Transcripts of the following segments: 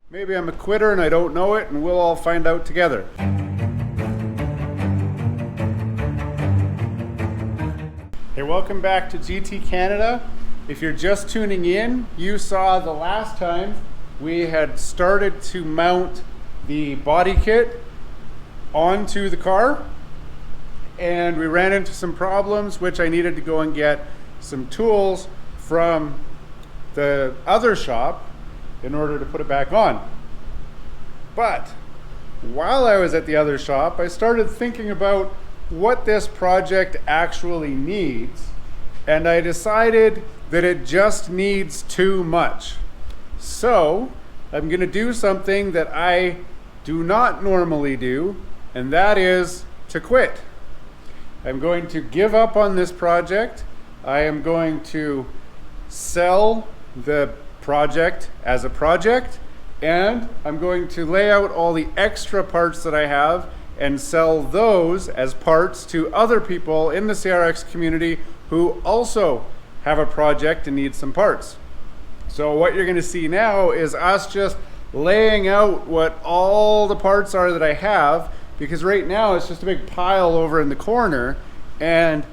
Maybe I'm a quitter and I don't know it, and we'll all find out together. Hey, welcome back to GT Canada. If you're just tuning in, you saw the last time we had started to mount the body kit onto the car, and we ran into some problems, which I needed to go and get some tools from the other shop in order to put it back on. But while I was at the other shop, I started thinking about what this project actually needs, and I decided that it just needs too much. So I'm going to do something that I do not normally do, and that is to quit. I'm going to give up on this project. I am going to sell the project as a project, and I'm going to lay out all the extra parts that I have and sell those as parts to other people in the CRX community who also have a project and need some parts. So what you're going to see now is us just laying out what all the parts are that I have, because right now it's just a big pile over in the corner and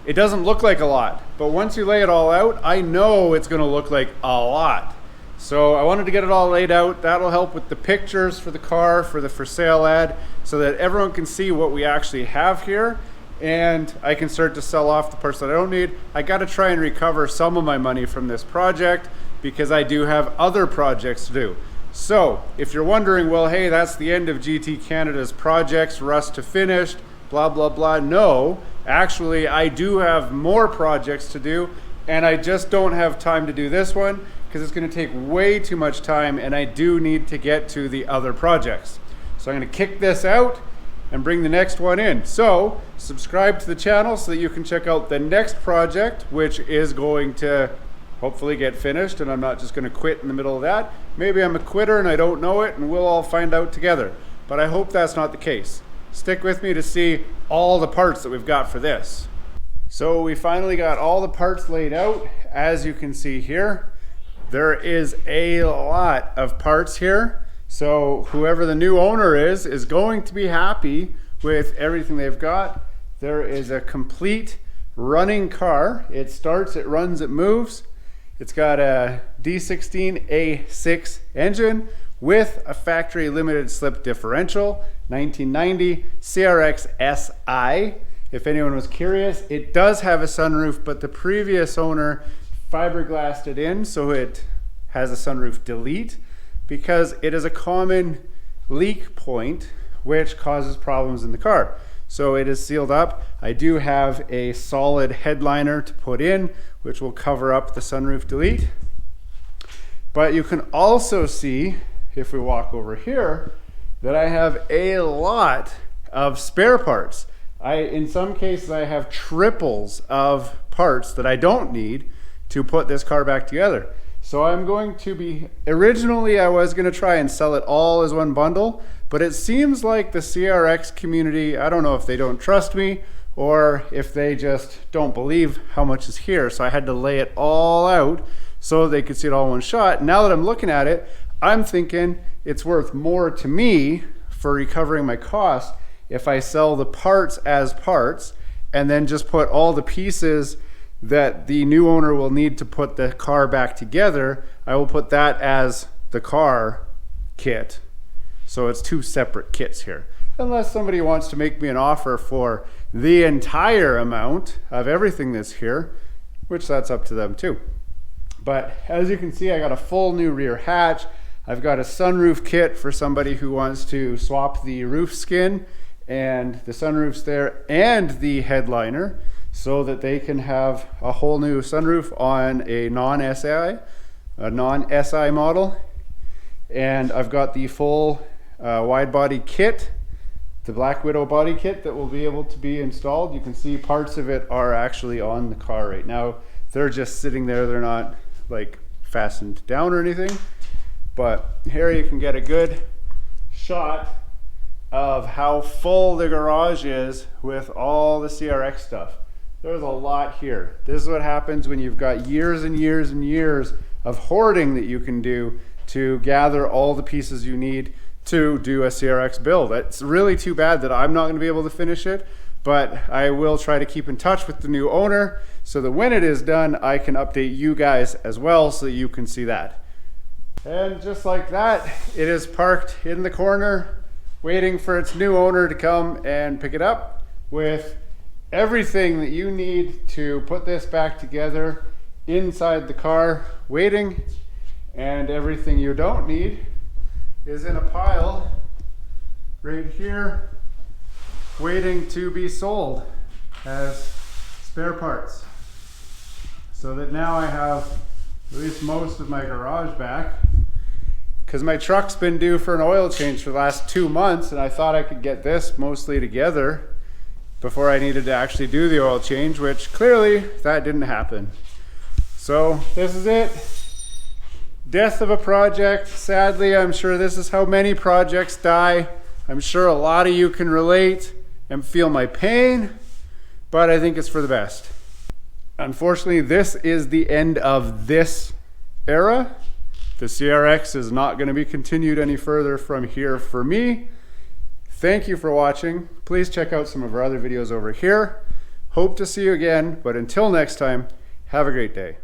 it doesn't look like a lot, but once you lay it all out, I know it's going to look like a lot. So I wanted to get it all laid out. That'll help with the pictures for the car, for the for sale ad, so that everyone can see what we actually have here, and I can start to sell off the parts that I don't need. I got to try and recover some of my money from this project because I do have other projects to do. So if you're wondering, well, hey, that's the end of GT Canada's projects, rust to finished, blah, blah, blah. No, actually, I do have more projects to do, and I just don't have time to do this one because it's going to take way too much time, and I do need to get to the other projects. So I'm going to kick this out and bring the next one in. So subscribe to the channel so that you can check out the next project, which is going to hopefully get finished, and I'm not just going to quit in the middle of that. Maybe I'm a quitter and I don't know it, and we'll all find out together. But I hope that's not the case. Stick with me to see all the parts that we've got for this. So we finally got all the parts laid out. As you can see here, there is a lot of parts here. So whoever the new owner is going to be happy with everything they've got. There is a complete running car. It starts, it runs, it moves. It's got a D16 A6 engine with a factory limited slip differential, 1990 CRX SI. If anyone was curious, it does have a sunroof, but the previous owner fiberglassed it in so it has a sunroof delete because it is a common leak point which causes problems in the car. So it is sealed up. I do have a solid headliner to put in, which will cover up the sunroof delete. But you can also see, if we walk over here, that I have a lot of spare parts. In some cases, I have triples of parts that I don't need to put this car back together. So I'm going to be, originally I was going to try and sell it all as one bundle, but it seems like the CRX community, I don't know if they don't trust me or if they just don't believe how much is here. So I had to lay it all out so they could see it all in one shot. Now that I'm looking at it, I'm thinking it's worth more to me for recovering my costs if I sell the parts as parts and then just put all the pieces that the new owner will need to put the car back together. I will put that as the car kit. So it's two separate kits here. Unless somebody wants to make me an offer for the entire amount of everything that's here, which that's up to them too. But as you can see, I got a full new rear hatch. I've got a sunroof kit for somebody who wants to swap the roof skin and the sunroof's there and the headliner so that they can have a whole new sunroof on a non-SI model. And I've got the full wide body kit, the Black Widow body kit that will be able to be installed. You can see parts of it are actually on the car right now. They're just sitting there. They're not like fastened down or anything. But here you can get a good shot of how full the garage is with all the CRX stuff. There's a lot here. This is what happens when you've got years and years and years of hoarding that you can do to gather all the pieces you need to do a CRX build. It's really too bad that I'm not going to be able to finish it, but I will try to keep in touch with the new owner so that when it is done, I can update you guys as well so that you can see that. And just like that, it is parked in the corner, waiting for its new owner to come and pick it up with everything that you need to put this back together inside the car waiting, and everything you don't need is in a pile right here waiting to be sold as spare parts. So that now I have at least most of my garage back, because my truck's been due for an oil change for the last 2 months, and I thought I could get this mostly together before I needed to actually do the oil change, which clearly that didn't happen. So this is it. Death of a project. Sadly, I'm sure this is how many projects die. I'm sure a lot of you can relate and feel my pain, but I think it's for the best. Unfortunately, this is the end of this era. The CRX is not going to be continued any further from here for me. Thank you for watching. Please check out some of our other videos over here. Hope to see you again, but until next time, have a great day.